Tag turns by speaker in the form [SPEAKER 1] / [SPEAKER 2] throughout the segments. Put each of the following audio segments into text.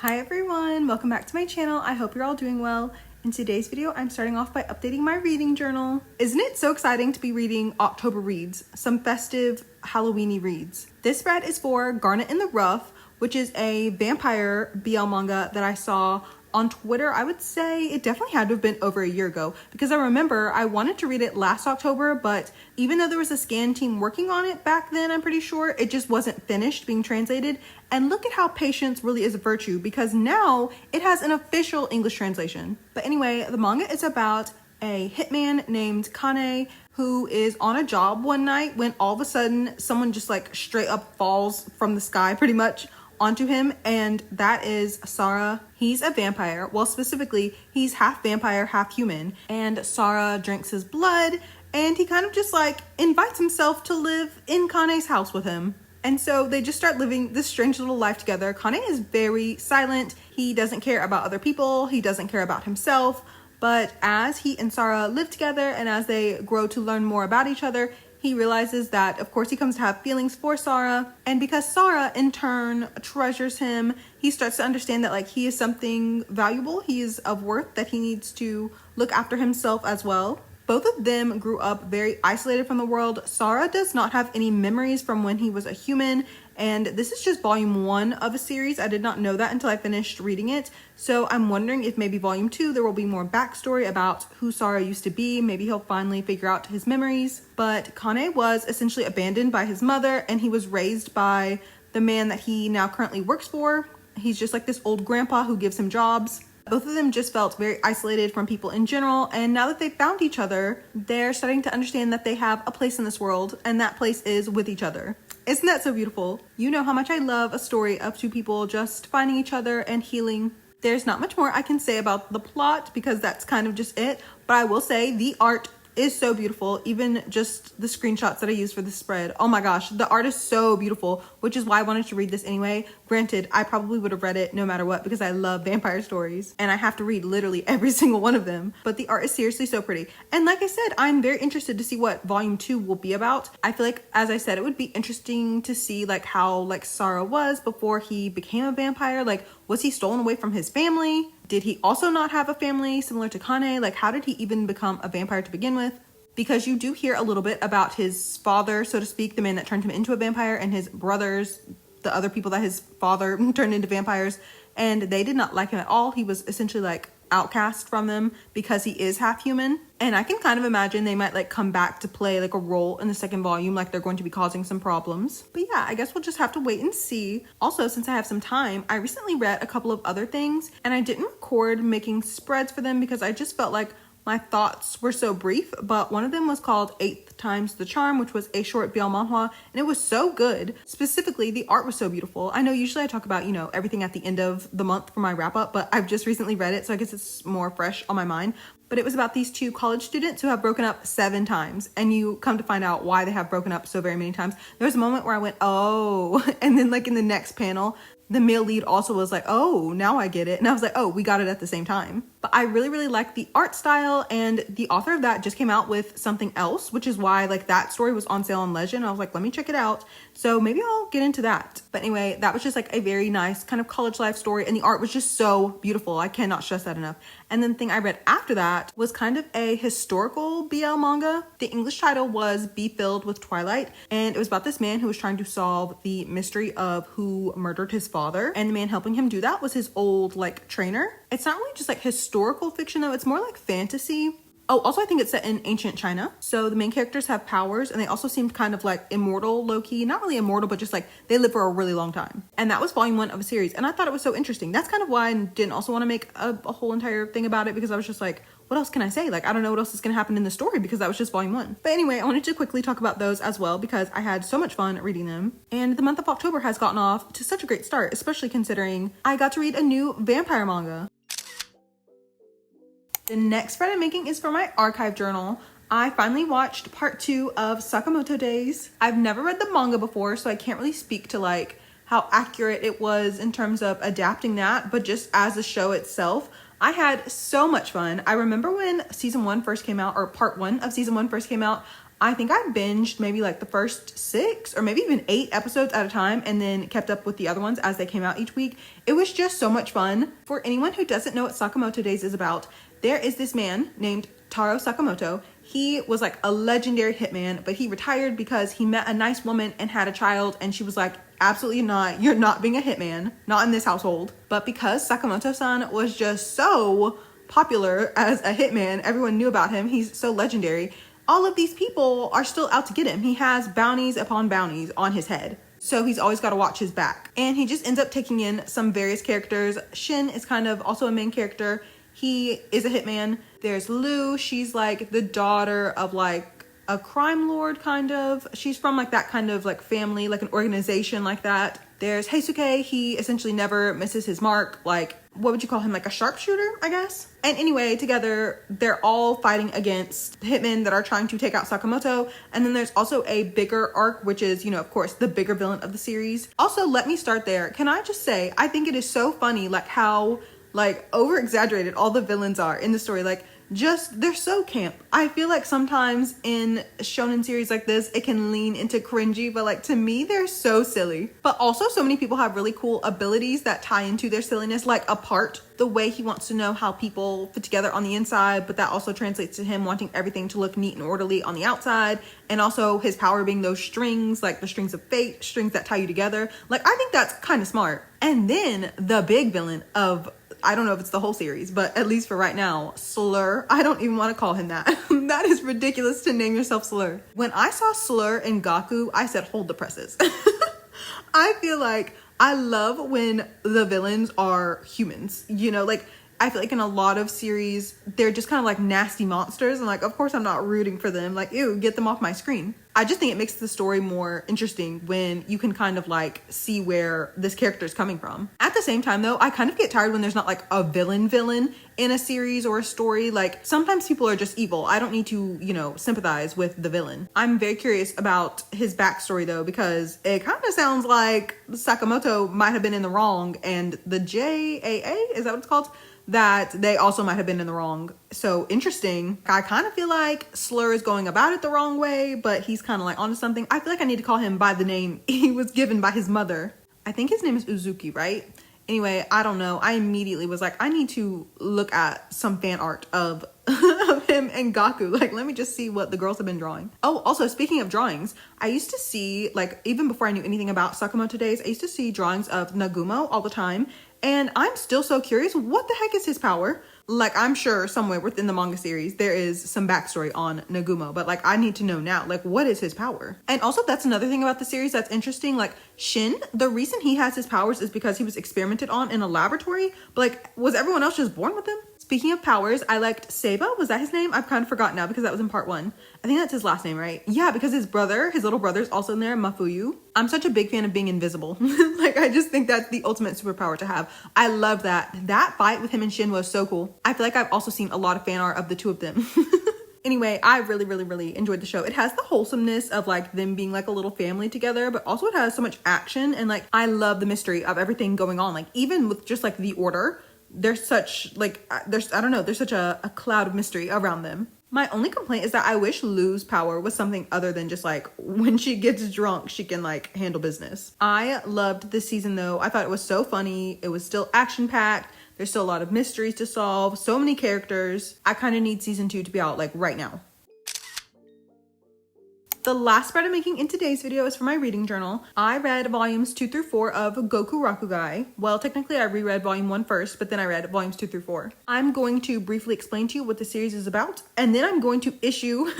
[SPEAKER 1] Hi everyone, welcome back to my channel. I hope you're all doing well. In today's video, I'm starting off by updating my reading journal. Isn't it so exciting to be reading October reads, some festive Halloweeny reads? This spread is for Garnet in the Rough, which is a vampire BL manga that I saw on Twitter. I would say it definitely had to have been over a year ago because I remember I wanted to read it last October, but even though there was a scan team working on it back then, I'm pretty sure it just wasn't finished being translated. And look at how patience really is a virtue because now it has an official English translation. But anyway, the manga is about a hitman named Kane who is on a job one night when all of a sudden someone just like straight up falls from the sky pretty much onto him, and that is Sara. He's a vampire. Well, specifically, he's half vampire, half human, and Sara drinks his blood, and he kind of just like invites himself to live in Kane's house with him. And so they just start living this strange little life together. Kane is very silent. He doesn't care about other people. He doesn't care about himself. But as he and Sara live together and as they grow to learn more about each other, he realizes that, of course, he comes to have feelings for Sara. And because Sara, in turn, treasures him, he starts to understand that, like, he is something valuable. He is of worth, that he needs to look after himself as well. Both of them grew up very isolated from the world. Sara does not have any memories from when he was a human. And this is just volume 1 of a series. I did not know that until I finished reading it. So I'm wondering if maybe volume 2, there will be more backstory about who Sara used to be. Maybe he'll finally figure out his memories. But Kane was essentially abandoned by his mother, and he was raised by the man that he now currently works for. He's just like this old grandpa who gives him jobs. Both of them just felt very isolated from people in general, and now that they've found each other, they're starting to understand that they have a place in this world, and that place is with each other. Isn't that so beautiful? You know how much I love a story of two people just finding each other and healing. There's not much more I can say about the plot because that's kind of just it, but I will say the art is so beautiful. Even just the screenshots that I used for this spread, oh my gosh, the art is so beautiful, which is why I wanted to read this anyway. Granted, I probably would have read it no matter what because I love vampire stories and I have to read literally every single one of them, but the art is seriously so pretty. And like I said, I'm very interested to see what volume 2 will be about. I feel like, as I said, it would be interesting to see like how like Sara was before he became a vampire. Like, was he stolen away from his family? Did he also not have a family similar to Kane? Like, how did he even become a vampire to begin with? Because you do hear a little bit about his father, so to speak, the man that turned him into a vampire, and his brothers, the other people that his father turned into vampires, and they did not like him at all. He was essentially like outcast from them because he is half human. And I can kind of imagine they might like come back to play like a role in the second volume, like they're going to be causing some problems. But yeah, I guess we'll just have to wait and see. Also, since I have some time, I recently read a couple of other things and I didn't record making spreads for them because I just felt like my thoughts were so brief, but one of them was called 8 Times the Charm, which was a short blmanhwa, and it was so good. Specifically, the art was so beautiful. I know usually I talk about, you know, everything at the end of the month for my wrap up, but I've just recently read it, so I guess it's more fresh on my mind. But it was about these two college students who have broken up 7 times, and you come to find out why they have broken up so very many times. There was a moment where I went, oh, and then like in the next panel, the male lead also was like, oh, now I get it. And I was like, oh, we got it at the same time. But I really, really like the art style, and the author of that just came out with something else, which is why like that story was on sale on Legend. I was like, let me check it out. So maybe I'll get into that. But anyway, that was just like a very nice kind of college life story, and the art was just so beautiful. I cannot stress that enough. And then the thing I read after that was kind of a historical BL manga. The English title was Be Filled with Twilight, and it was about this man who was trying to solve the mystery of who murdered his father, and the man helping him do that was his old like trainer. It's not really just like historical fiction though, it's more like fantasy. Oh, also I think it's set in ancient China. So the main characters have powers, and they also seemed kind of like immortal, low-key. Not really immortal, but just like they live for a really long time. And that was volume 1 of a series, and I thought it was so interesting. That's kind of why I didn't also want to make a whole entire thing about it, because I was just like, what else can I say? Like, I don't know what else is going to happen in the story because that was just volume 1. But anyway, I wanted to quickly talk about those as well because I had so much fun reading them. And the month of October has gotten off to such a great start, especially considering I got to read a new vampire manga. The next spread I'm making is for my archive journal. I finally watched part 2 of Sakamoto Days. I've never read the manga before, so I can't really speak to like how accurate it was in terms of adapting that, but just as a show itself, I had so much fun. I remember when season 1 first came out, or part 1 of season 1 first came out, I think I binged maybe like the first 6 or maybe even 8 episodes at a time and then kept up with the other ones as they came out each week. It was just so much fun. For anyone who doesn't know what Sakamoto Days is about, there is this man named Taro Sakamoto. He was like a legendary hitman, but he retired because he met a nice woman and had a child, and she was like, absolutely not, you're not being a hitman, not in this household. But because Sakamoto-san was just so popular as a hitman, everyone knew about him, he's so legendary, all of these people are still out to get him. He has bounties upon bounties on his head, so he's always got to watch his back. And he just ends up taking in some various characters. Shin is kind of also a main character. He is a hitman. There's Lou. She's like the daughter of like a crime lord, kind of. She's from like that kind of like family, like an organization like that. There's Heisuke. He essentially never misses his mark. Like, what would you call him? Like a sharpshooter, I guess. And anyway, together, they're all fighting against hitmen that are trying to take out Sakamoto. And then there's also a bigger arc, which is, you know, of course, the bigger villain of the series. Also, let me start there. Can I just say, I think it is so funny, like how like over exaggerated all the villains are in the story. Like, just, they're so camp. I feel like sometimes in shonen series like this, it can lean into cringy, but like to me, they're so silly. But also so many people have really cool abilities that tie into their silliness, like Apart, the way he wants to know how people fit together on the inside, but that also translates to him wanting everything to look neat and orderly on the outside. And also his power being those strings, like the strings of fate, strings that tie you together. Like, I think that's kind of smart. And then the big villain of, I don't know if it's the whole series, but at least for right now, Slur. I don't even want to call him that. That is ridiculous to name yourself Slur. When I saw Slur in Gaku, I said, hold the presses. I feel like I love when the villains are humans, you know, like I feel like in a lot of series, they're just kind of like nasty monsters. And like, of course I'm not rooting for them. Like, ew, get them off my screen. I just think it makes the story more interesting when you can kind of like see where this character is coming from. At the same time though, I kind of get tired when there's not like a villain in a series or a story. Like, sometimes people are just evil. I don't need to, you know, sympathize with the villain. I'm very curious about his backstory though, because it kind of sounds like Sakamoto might have been in the wrong, and the JAA, is that what it's called? That they also might have been in the wrong. So interesting. I kind of feel like Slur is going about it the wrong way, but he's kind of like onto something. I feel like I need to call him by the name he was given by his mother. I think his name is Uzuki, right? Anyway, I don't know. I immediately was like, I need to look at some fan art of him and Gaku. Like, let me just see what the girls have been drawing. Oh, also speaking of drawings, I used to see, like, even before I knew anything about Sakamoto Days, I used to see drawings of Nagumo all the time. And I'm still so curious, what the heck is his power? Like, I'm sure somewhere within the manga series, there is some backstory on Nagumo, but like, I need to know now, like, what is his power? And also, that's another thing about the series that's interesting. Like, Shin, the reason he has his powers is because he was experimented on in a laboratory, but like, was everyone else just born with them? Speaking of powers, I liked Seiba. Was that his name? I've kind of forgotten now because that was in part 1. I think that's his last name, right? Yeah, because his little brother's also in there, Mafuyu. I'm such a big fan of being invisible. Like, I just think that's the ultimate superpower to have. I love that. That fight with him and Shin was so cool. I feel like I've also seen a lot of fan art of the two of them. Anyway, I really enjoyed the show. It has the wholesomeness of like them being like a little family together, but also it has so much action, and like, I love the mystery of everything going on. Like, even with just like the order, there's such like, there's such a cloud of mystery around them. My only complaint is that I wish Lou's power was something other than just like, when she gets drunk, she can like handle business. I loved this season though. I thought it was so funny. It was still action packed. There's still a lot of mysteries to solve. So many characters. I kind of need season 2 to be out like right now. The last spread I'm making in today's video is for my reading journal. I read volumes 2 through 4 of Gokurakugai. Well, technically I reread volume 1 first, but then I read volumes 2 through 4. I'm going to briefly explain to you what the series is about, and then I'm going to issue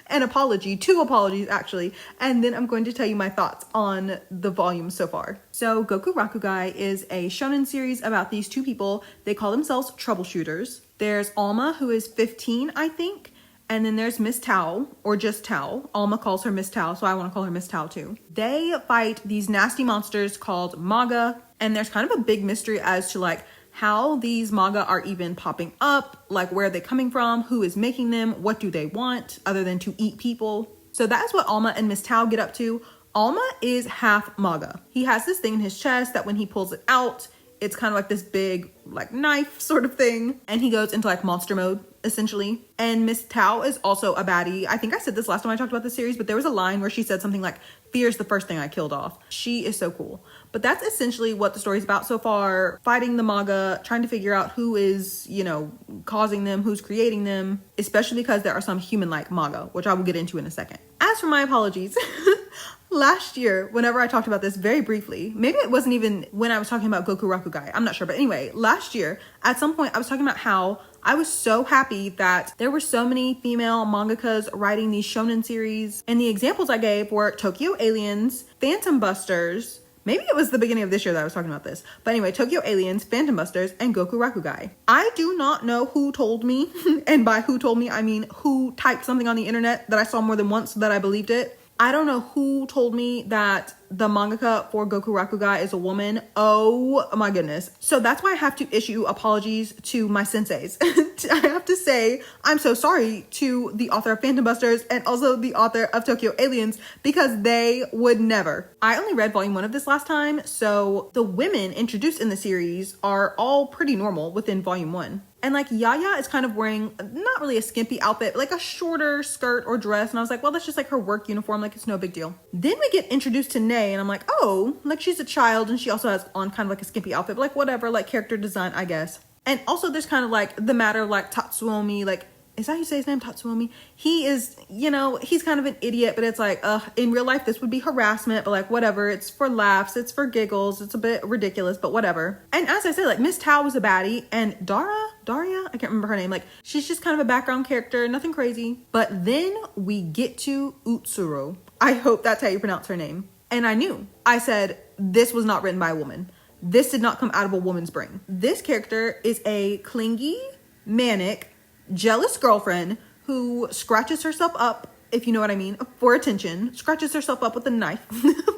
[SPEAKER 1] an apology, 2 apologies actually, and then I'm going to tell you my thoughts on the volumes so far. So Gokurakugai is a shonen series about these 2 people. They call themselves troubleshooters. There's Alma, who is 15, I think. And then there's Miss Tao, or just Tao. Alma calls her Miss Tao, so I want to call her Miss Tao too. They fight these nasty monsters called manga, and there's kind of a big mystery as to like how these manga are even popping up, like where are they coming from, who is making them, what do they want other than to eat people. So that's what Alma and Miss Tao get up to. Alma is half manga. He has this thing in his chest that when he pulls it out, It's kind of like this big like knife sort of thing. And he goes into like monster mode essentially. And Miss Tao is also a baddie. I think I said this last time I talked about the series, but there was a line where she said something like, fear's the first thing I killed off. She is so cool. But that's essentially what the story's about so far. Fighting the manga, trying to figure out who is, you know, causing them, who's creating them, especially because there are some human-like manga, which I will get into in a second. As for my apologies, last year, whenever I talked about this very briefly, maybe it wasn't even when I was talking about gokurakugai, I'm not sure. But anyway, last year, at some point, I was talking about how I was so happy that there were so many female mangakas writing these shonen series. And the examples I gave were Tokyo Aliens, Phantom Busters. Maybe it was the beginning of this year that I was talking about this. But anyway, Tokyo Aliens, Phantom Busters, and gokurakugai. I do not know who told me, and by who told me, I mean who typed something on the internet that I saw more than once so that I believed it. I don't know who told me that the mangaka for gokurakugai is a woman. Oh my goodness. So that's why I have to issue apologies to my senseis. I have to say I'm so sorry to the author of Phantom Busters and also the author of Tokyo Aliens, because they would never. I only read volume 1 of this last time, so the women introduced in the series are all pretty normal within volume 1. And like Yaya is kind of wearing not really a skimpy outfit, but like a shorter skirt or dress. And I was like, well, that's just like her work uniform. Like it's no big deal. Then we get introduced to Nei and I'm like, oh, like she's a child and she also has on kind of like a skimpy outfit, but like whatever, like character design, I guess. And also there's kind of like the matter of like Tatsuomi, like, is that how you say his name? Tatsuomi? He is, you know, he's kind of an idiot, but it's like, in real life, this would be harassment, but like, whatever. It's for laughs. It's for giggles. It's a bit ridiculous, but whatever. And as I said, like Miss Tao was a baddie and Daria, I can't remember her name. Like she's just kind of a background character, nothing crazy. But then we get to Utsuro. I hope that's how you pronounce her name. And I knew. I said, this was not written by a woman. This did not come out of a woman's brain. This character is a clingy, manic, jealous girlfriend who scratches herself up, if you know what I mean, for attention, scratches herself up with a knife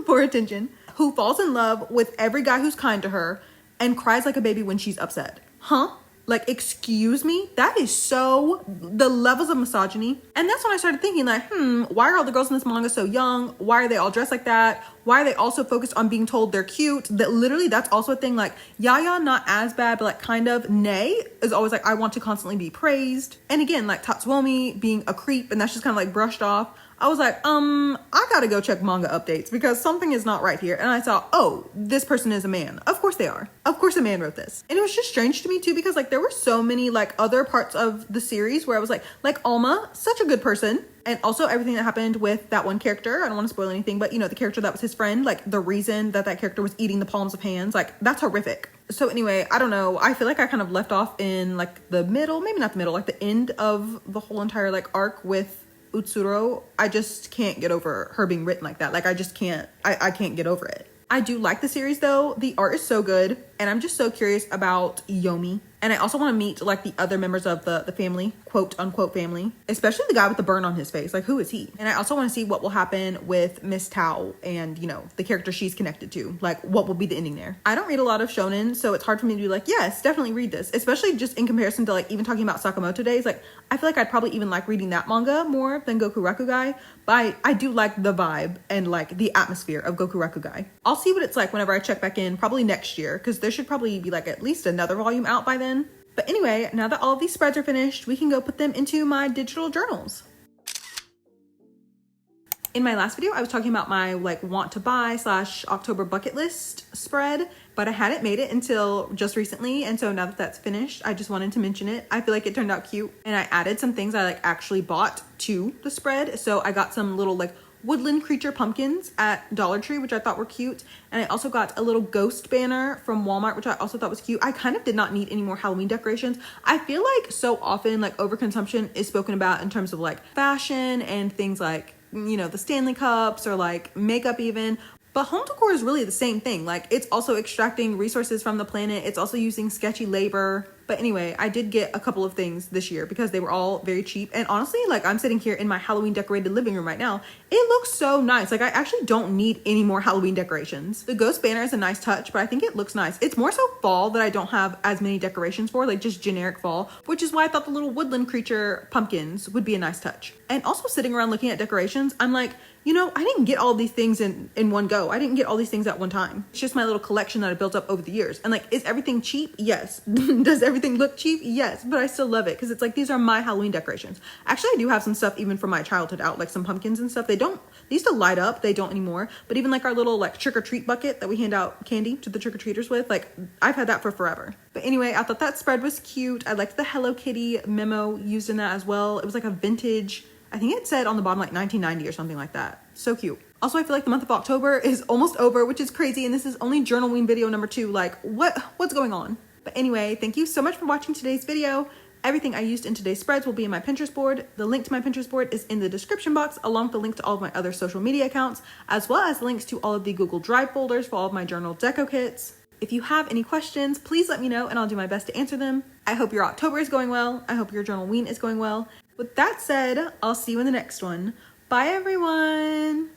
[SPEAKER 1] for attention, who falls in love with every guy who's kind to her and cries like a baby when she's upset. Huh? Like, excuse me? That is so the levels of misogyny. And that's when I started thinking like, why are all the girls in this manga so young? Why are they all dressed like that? Why are they also focused on being told they're cute? That literally, that's also a thing. Like Yaya, not as bad, but like kind of. Nei is always like, I want to constantly be praised. And again, like Tatsuomi being a creep, and that's just kind of like brushed off. I was like, I gotta go check manga updates because something is not right here. And I saw, oh, this person is a man. Of course they are. Of course a man wrote this. And it was just strange to me too, because like there were so many like other parts of the series where I was like Alma, such a good person. And also everything that happened with that one character. I don't want to spoil anything, but you know, the character that was his friend, like the reason that character was eating the palms of hands, like that's horrific. So anyway, I don't know. I feel like I kind of left off in like the middle, maybe not the middle, like the end of the whole entire like arc with Utsuro. I just can't get over her being written like that. Like I just can't, I can't get over it. I do like the series though. The art is so good. And I'm just so curious about Yomi. And I also want to meet like the other members of the family, quote unquote family, especially the guy with the burn on his face. Like, who is he? And I also want to see what will happen with Miss Tao and, you know, the character she's connected to. Like, what will be the ending there? I don't read a lot of shonen, so it's hard for me to be like, yes, definitely read this, especially just in comparison to like even talking about Sakamoto days. Like, I feel like I'd probably even like reading that manga more than Gokurakugai. But I do like the vibe and like the atmosphere of Gokurakugai. I'll see what it's like whenever I check back in, probably next year, because there should probably be like at least another volume out by then. But anyway, now that all of these spreads are finished, we can go put them into my digital journals. In my last video, I was talking about my like want to buy / October bucket list spread, but I hadn't made it until just recently. And so now that that's finished, I just wanted to mention it. I feel like it turned out cute, and I added some things I like actually bought to the spread. So I got some little like woodland creature pumpkins at Dollar Tree, which I thought were cute. And I also got a little ghost banner from Walmart, which I also thought was cute. I kind of did not need any more Halloween decorations. I feel like so often like overconsumption is spoken about in terms of like fashion and things like, you know, the Stanley cups or like makeup even. But home decor is really the same thing. Like, it's also extracting resources from the planet. It's also using sketchy labor. But But anyway, I did get a couple of things this year because they were all very cheap. And honestly, like I'm sitting here in my Halloween decorated living room right now. It looks so nice. Like I actually don't need any more Halloween decorations. The ghost banner is a nice touch, but I think it looks nice. It's more so fall that I don't have as many decorations for, like just generic fall, which is why I thought the little woodland creature pumpkins would be a nice touch. And also sitting around looking at decorations, I'm like, you know, I didn't get all these things in one go. I didn't get all these things at one time. It's just my little collection that I built up over the years. And like, is everything cheap? Yes. Does everything look cheap? Yes. But I still love it because it's like, these are my Halloween decorations. Actually, I do have some stuff even from my childhood out, like some pumpkins and stuff. They used to light up. They don't anymore. But even like our little like trick or treat bucket that we hand out candy to the trick or treaters with, like I've had that for forever. But anyway, I thought that spread was cute. I liked the Hello Kitty memo used in that as well. It was like a vintage, I think it said on the bottom like 1990 or something like that. So cute. Also, I feel like the month of October is almost over, which is crazy. And this is only journalween video number 2. Like what's going on? But anyway, thank you so much for watching today's video. Everything I used in today's spreads will be in my Pinterest board. The link to my Pinterest board is in the description box, along with the link to all of my other social media accounts, as well as links to all of the Google Drive folders for all of my journal deco kits. If you have any questions, please let me know and I'll do my best to answer them. I hope your October is going well. I hope your journalween is going well. With that said, I'll see you in the next one. Bye, everyone.